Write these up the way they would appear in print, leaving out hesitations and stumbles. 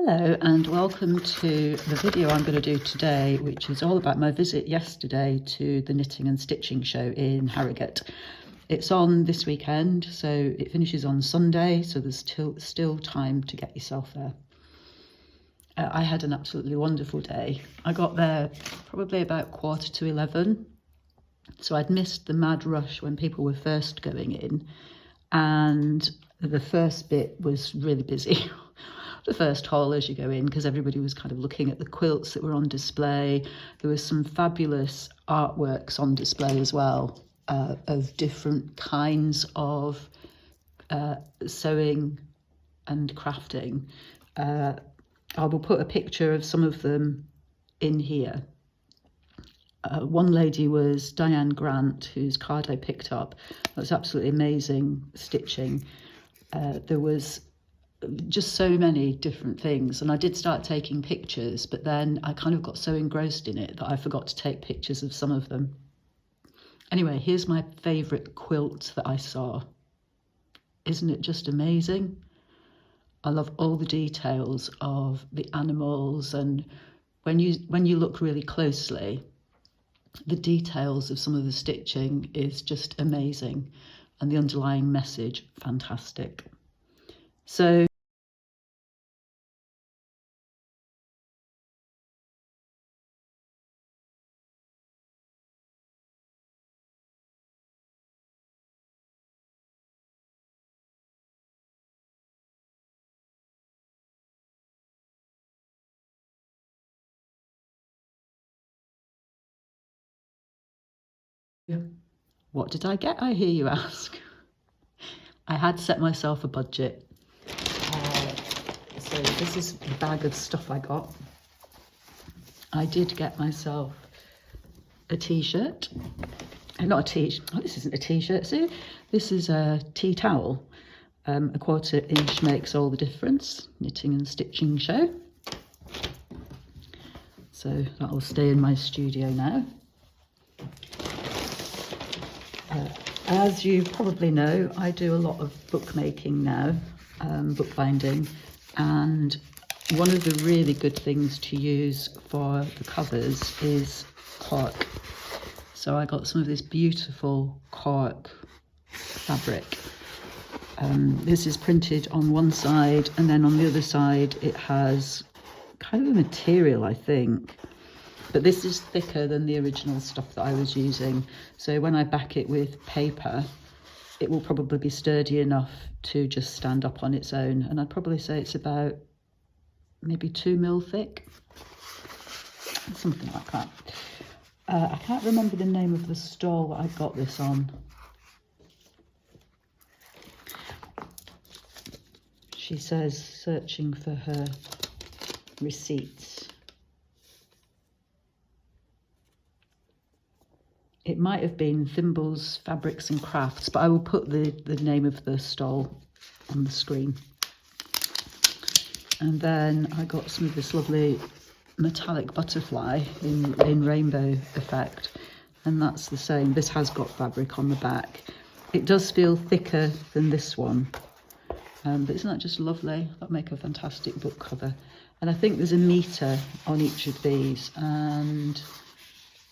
Hello and welcome to the video I'm going to do today, which is all about my visit yesterday to the Knitting and Stitching Show in Harrogate. It's on this weekend, so it finishes on Sunday, so there's still time to get yourself there. I had an absolutely wonderful day. I got there probably about 11:15, so I'd missed the mad rush when people were first going in, and the first bit was really busy. The first hall as you go in, because everybody was kind of looking at the quilts that were on display. There was some fabulous artworks on display as well, of different kinds of sewing and crafting. I will put a picture of some of them in here. One lady was Diane Grant, whose card I picked up. That was absolutely amazing stitching. There was just so many different things, and I did start taking pictures, but then I kind of got so engrossed in it that I forgot to take pictures of some of them. Anyway, here's my favourite quilt that I saw. Isn't it just amazing? I love all the details of the animals, and when you look really closely, the details of some of the stitching is just amazing, and the underlying message fantastic. So what did I get, I hear you ask? I had set myself a budget. So this is the bag of stuff I got. I did get myself a t-shirt. Not a t-shirt. Oh, this isn't a t-shirt, see? This is a tea towel. A 1/4 inch makes all the difference. Knitting and Stitching Show. So that'll stay in my studio now. As you probably know, I do a lot of bookmaking now, bookbinding, and one of the really good things to use for the covers is cork. So I got some of this beautiful cork fabric. This is printed on one side, and then on the other side it has kind of a material, I think. But this is thicker than the original stuff that I was using. So when I back it with paper, it will probably be sturdy enough to just stand up on its own. And I'd probably say it's about maybe 2 mil thick, something like that. I can't remember the name of the stall that I got this on. She says searching for her receipts. It might have been Thimbles, Fabrics and Crafts, but I will put the name of the stall on the screen. And then I got some of this lovely metallic butterfly in rainbow effect, and that's the same. This has got fabric on the back. It does feel thicker than this one, but isn't that just lovely? That'd make a fantastic book cover. And I think there's a metre on each of these, and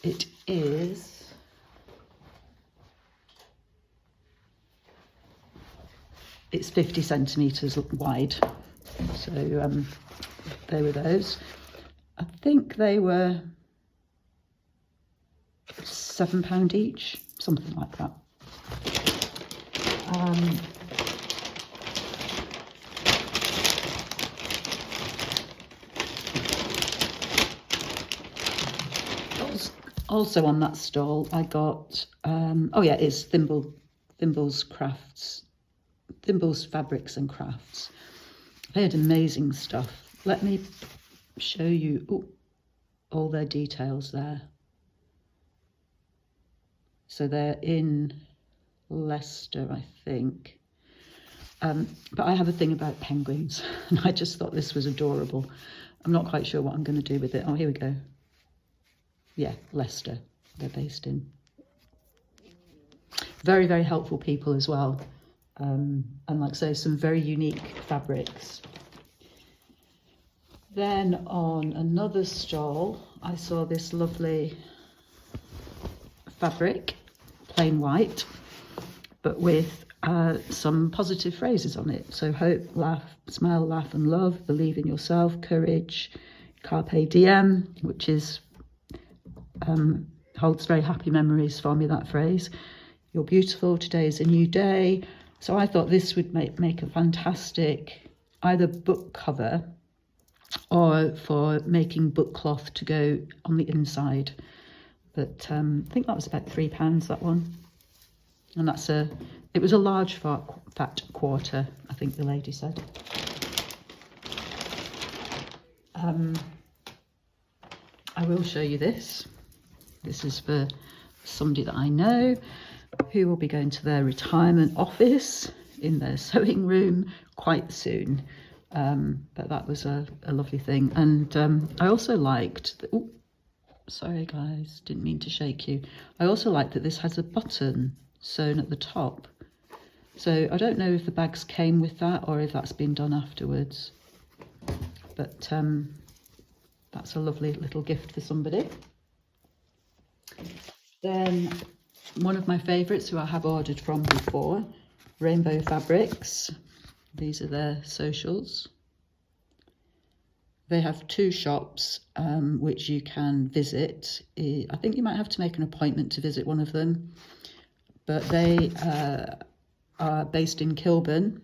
it is... It's 50 centimetres wide, so they were those. I think they were £7 each, something like that. Also on that stall, I got, oh yeah, it's Thimbles Crafts. Thimbles, Fabrics and Crafts. They had amazing stuff. Let me show you all their details there. So they're in Leicester, I think. But I have a thing about penguins, and I just thought this was adorable. I'm not quite sure what I'm going to do with it. Oh, here we go. Yeah, Leicester, they're based in. Very, very helpful people as well. And like I say, some very unique fabrics. Then on another stall, I saw this lovely fabric, plain white, but with some positive phrases on it. So hope, laugh, smile, laugh and love, believe in yourself, courage, carpe diem, which is holds very happy memories for me, that phrase. You're beautiful, today is a new day. So I thought this would make a fantastic either book cover or for making book cloth to go on the inside. But I think that was about £3, that one. And it was a large fat quarter, I think the lady said. I will show you this. This is for somebody that I know who will be going to their retirement office in their sewing room quite soon. But that was a lovely thing. And I also liked, sorry guys, didn't mean to shake you. I also liked that this has a button sewn at the top. So I don't know if the bags came with that or if that's been done afterwards. But that's a lovely little gift for somebody. Then one of my favourites who I have ordered from before, Rainbow Fabrics. These are their socials. They have 2 shops which you can visit. I think you might have to make an appointment to visit one of them. But they are based in Kilburn,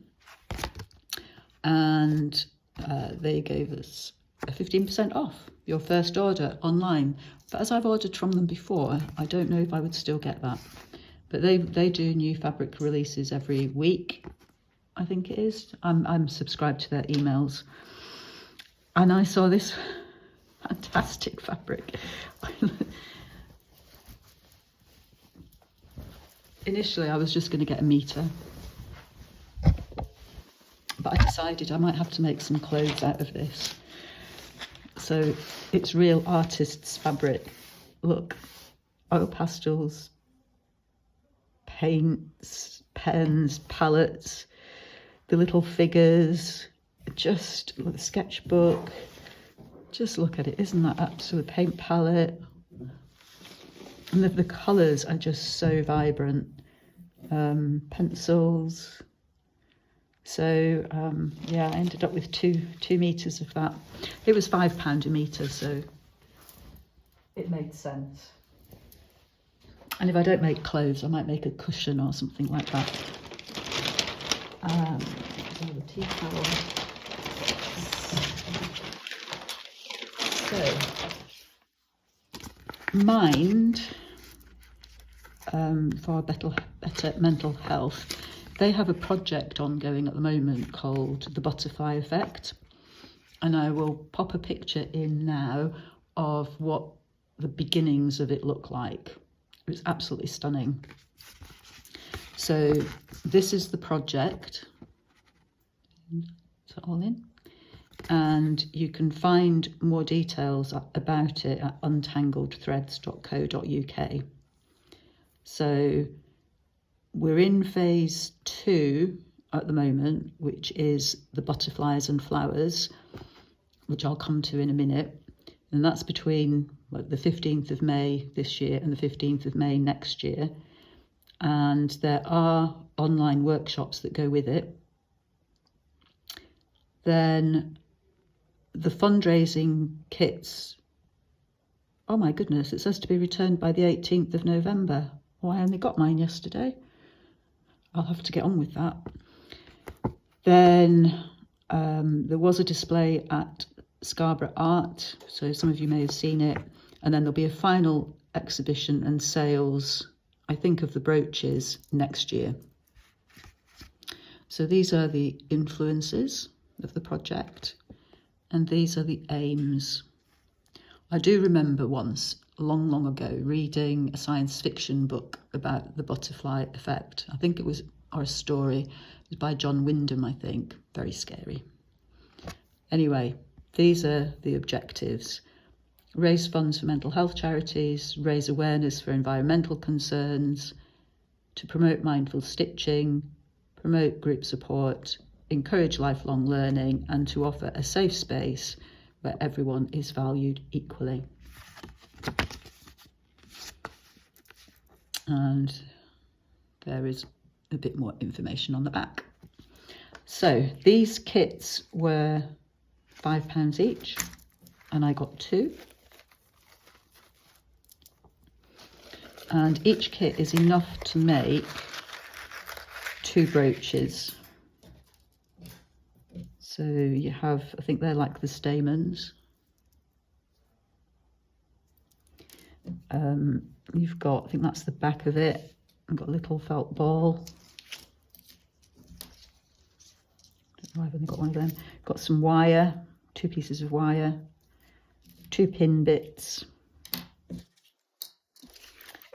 and they gave us a 15% off your first order online. But as I've ordered from them before, I don't know if I would still get that. But they do new fabric releases every week, I think it is. I'm subscribed to their emails. And I saw this fantastic fabric. Initially, I was just going to get a metre. But I decided I might have to make some clothes out of this. So it's real artist's fabric. Look, oil pastels, paints, pens, palettes, the little figures, just the sketchbook. Just look at it, isn't that absolute paint palette? And the colours are just so vibrant. Pencils. So yeah, I ended up with two meters of that. It was £5 a metre, so it made sense. And if I don't make clothes, I might make a cushion or something like that. The tea towel. So, Mind, for better mental health, they have a project ongoing at the moment called the Butterfly Effect, and I will pop a picture in now of what the beginnings of it look like. It's absolutely stunning. So this is the project. Is it all in? And you can find more details about it at untangledthreads.co.uk. So we're in phase 2 at the moment, which is the butterflies and flowers, which I'll come to in a minute. And that's between the 15th of May this year and the 15th of May next year. And there are online workshops that go with it. Then the fundraising kits, oh my goodness, it says to be returned by the 18th of November. Oh, I only got mine yesterday. I'll have to get on with that. Then there was a display at Scarborough Art, so some of you may have seen it. And then there'll be a final exhibition and sales, I think, of the brooches next year. So these are the influences of the project, and these are the aims. I do remember once, long ago, reading a science fiction book about the butterfly effect. I think it was, or a story, it was by John Wyndham, I think. Very scary. Anyway, these are the objectives. Raise funds for mental health charities, raise awareness for environmental concerns, to promote mindful stitching, promote group support, encourage lifelong learning, and to offer a safe space where everyone is valued equally. And there is a bit more information on the back. So these kits were £5 each, and I got 2. And each kit is enough to make 2 brooches. So you have, I think they're like the stamens. You've got, I think that's the back of it. I've got a little felt ball. Don't know why I've only got one of them. Got some wire, 2 pieces of wire, 2 pin bits.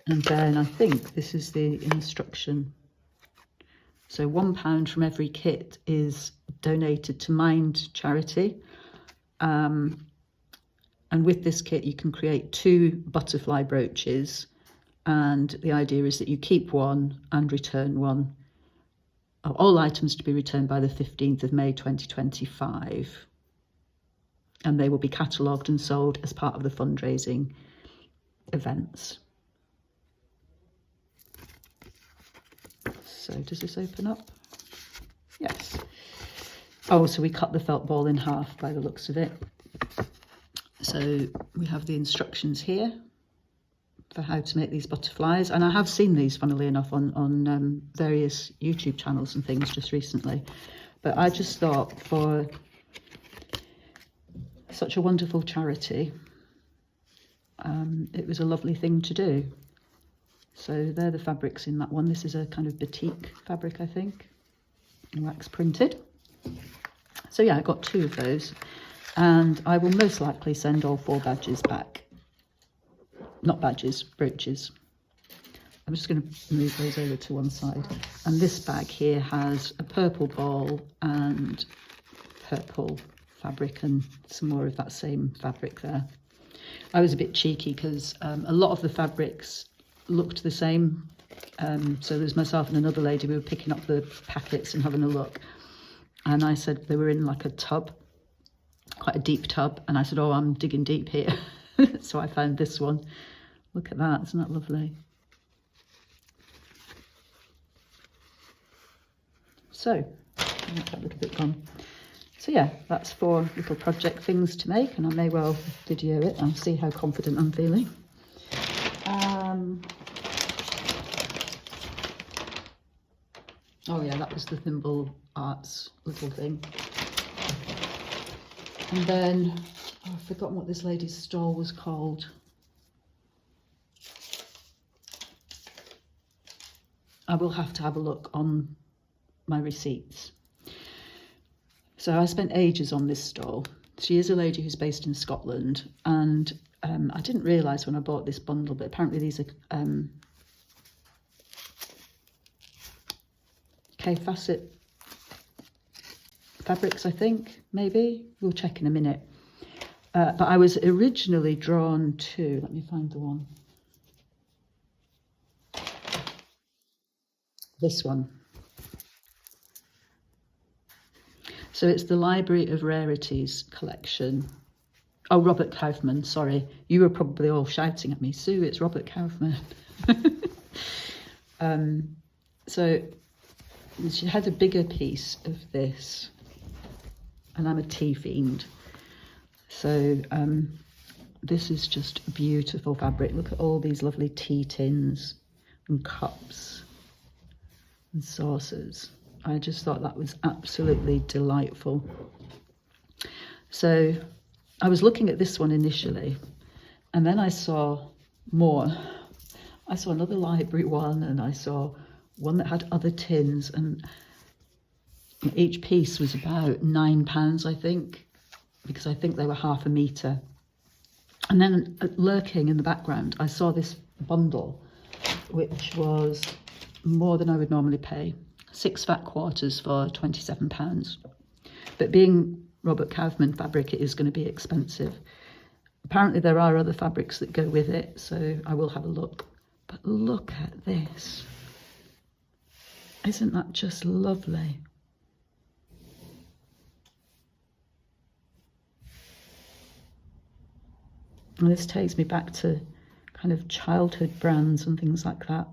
And then I think this is the instruction. So £1 from every kit is donated to Mind charity. And with this kit, you can create 2 butterfly brooches. And the idea is that you keep one and return one. All items to be returned by the 15th of May 2025. And they will be catalogued and sold as part of the fundraising events. So does this open up? Yes. Oh, so we cut the felt ball in half by the looks of it. So we have the instructions here for how to make these butterflies. And I have seen these, funnily enough, on various YouTube channels and things just recently. But I just thought, for such a wonderful charity, it was a lovely thing to do. So they're the fabrics in that one. This is a kind of batik fabric, I think, wax printed. So yeah, I got 2 of those, and I will most likely send all 4 badges back. Not badges, brooches. I'm just going to move those over to one side. And this bag here has a purple ball and purple fabric and some more of that same fabric there. I was a bit cheeky because a lot of the fabrics looked the same. So there's myself and another lady, we were picking up the packets and having a look. And I said they were in like a tub, quite a deep tub. And I said, oh, I'm digging deep here. So I found this one. Look at that, isn't that lovely? So, that little bit gone. So yeah, that's 4 little project things to make, and I may well video it. I'll see how confident I'm feeling. Oh yeah, that was the Thimble Arts little thing. And then, oh, I've forgotten what this lady's stall was called. I will have to have a look on my receipts. So I spent ages on this stall. She is a lady who's based in Scotland, and I didn't realise when I bought this bundle, but apparently these are K-facet fabrics, I think, maybe. We'll check in a minute. But I was originally drawn to, let me find the one. This one. So it's the Library of Rarities collection. Oh, Robert Kaufman, sorry. You were probably all shouting at me, Sue, it's Robert Kaufman. So she had a bigger piece of this, and I'm a tea fiend. So this is just beautiful fabric. Look at all these lovely tea tins and cups and saucers. I just thought that was absolutely delightful. So I was looking at this one initially, and then I saw more. I saw another library one, and I saw one that had other tins, and each piece was about £9, I think, because I think they were half a metre. And then lurking in the background, I saw this bundle, which was more than I would normally pay. 6 fat quarters for £27. But being Robert Kaufman fabric, it is going to be expensive. Apparently there are other fabrics that go with it, so I will have a look. But look at this. Isn't that just lovely? And this takes me back to kind of childhood brands and things like that.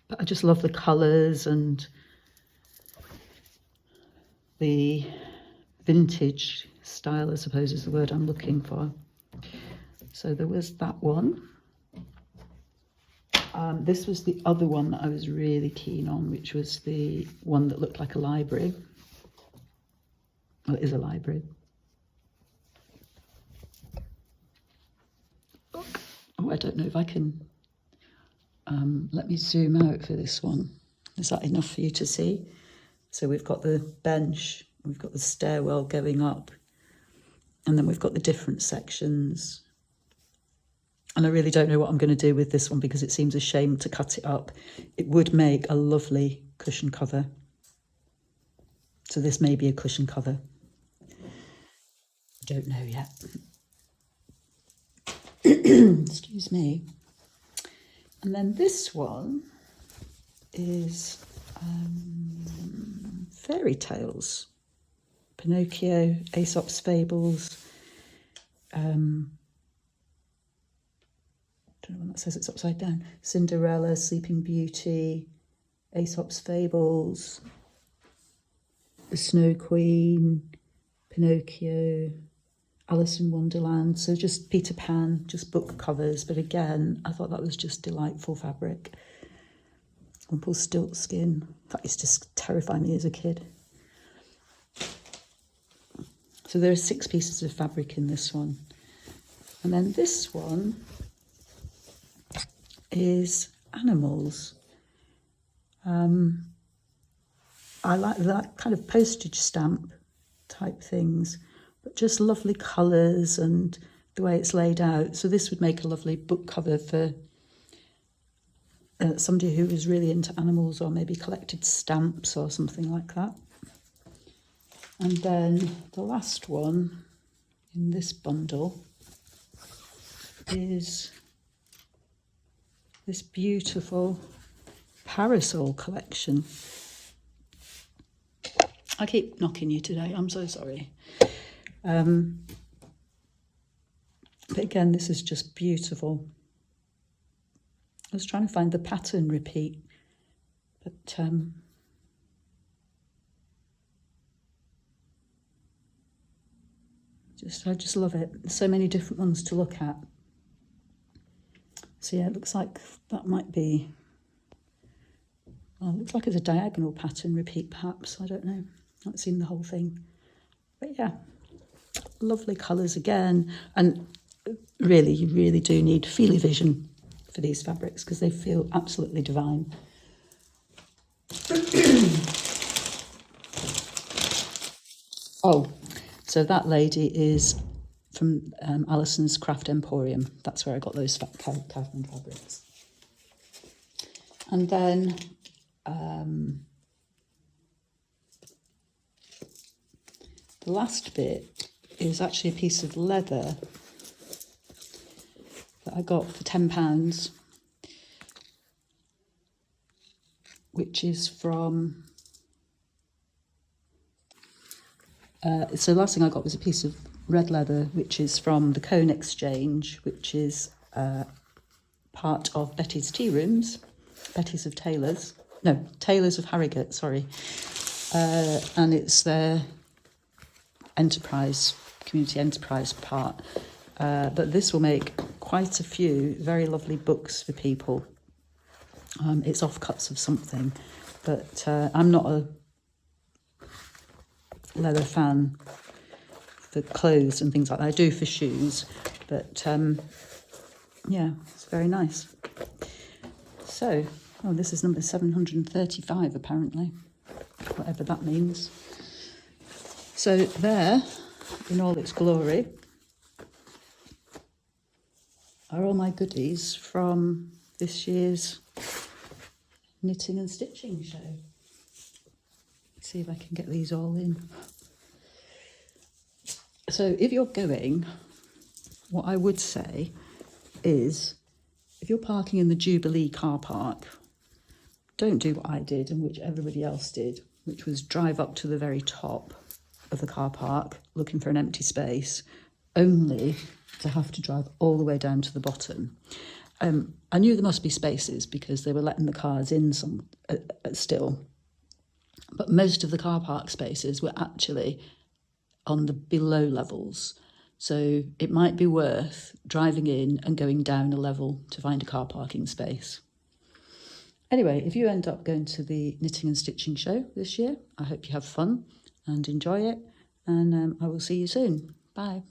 But I just love the colours and the vintage style, I suppose is the word I'm looking for. So there was that one. This was the other one that I was really keen on, which was the one that looked like a library. Well, it is a library. Oh, I don't know if I can... let me zoom out for this one. Is that enough for you to see? So we've got the bench, we've got the stairwell going up, and then we've got the different sections. And I really don't know what I'm going to do with this one because it seems a shame to cut it up. It would make a lovely cushion cover. So this may be a cushion cover. I don't know yet. Excuse me. And then this one is fairy tales. Pinocchio, Aesop's Fables. I don't know when that says it's upside down. Cinderella, Sleeping Beauty, Aesop's Fables, The Snow Queen, Pinocchio, Alice in Wonderland. So just Peter Pan, just book covers. But again, I thought that was just delightful fabric. Rumpelstiltskin. That used to terrify me as a kid. So there are 6 pieces of fabric in this one. And then this one is animals. I like that kind of postage stamp type things, but just lovely colours and the way it's laid out. So this would make a lovely book cover for somebody who was really into animals or maybe collected stamps or something like that. And then the last one in this bundle is this beautiful parasol collection. I keep knocking you today, I'm so sorry. But again, this is just beautiful. I was trying to find the pattern repeat, but I just love it. There's so many different ones to look at. So yeah, it looks like that might be, well, it looks like it's a diagonal pattern repeat perhaps, I don't know. I've not seen the whole thing. But yeah, lovely colours again. And really, you really do need feely vision for these fabrics because they feel absolutely divine. Oh, so that lady is from Alison's Craft Emporium. That's where I got those Catherine fabrics. And then the last bit is actually a piece of leather that I got for £10, which is from... so the last thing I got was a piece of red leather, which is from the Cone Exchange, which is part of Betty's Tea Rooms, Betty's of Tailors, no, Tailors of Harrogate, sorry. And it's their enterprise, community enterprise part. But this will make quite a few very lovely books for people. It's offcuts of something, but I'm not a leather fan for clothes and things like that. I do for shoes, but yeah, it's very nice. So, oh, this is number 735 apparently, whatever that means. So there, in all its glory, are all my goodies from this year's knitting and stitching show. Let's see if I can get these all in. So if you're going, what I would say is, if you're parking in the Jubilee car park, don't do what I did and which everybody else did, which was drive up to the very top of the car park looking for an empty space only to have to drive all the way down to the bottom. I knew there must be spaces because they were letting the cars in some still, but most of the car park spaces were actually on the below levels. So it might be worth driving in and going down a level to find a car parking space. Anyway, if you end up going to the Knitting and Stitching show this year, I hope you have fun and enjoy it, and I will see you soon. Bye.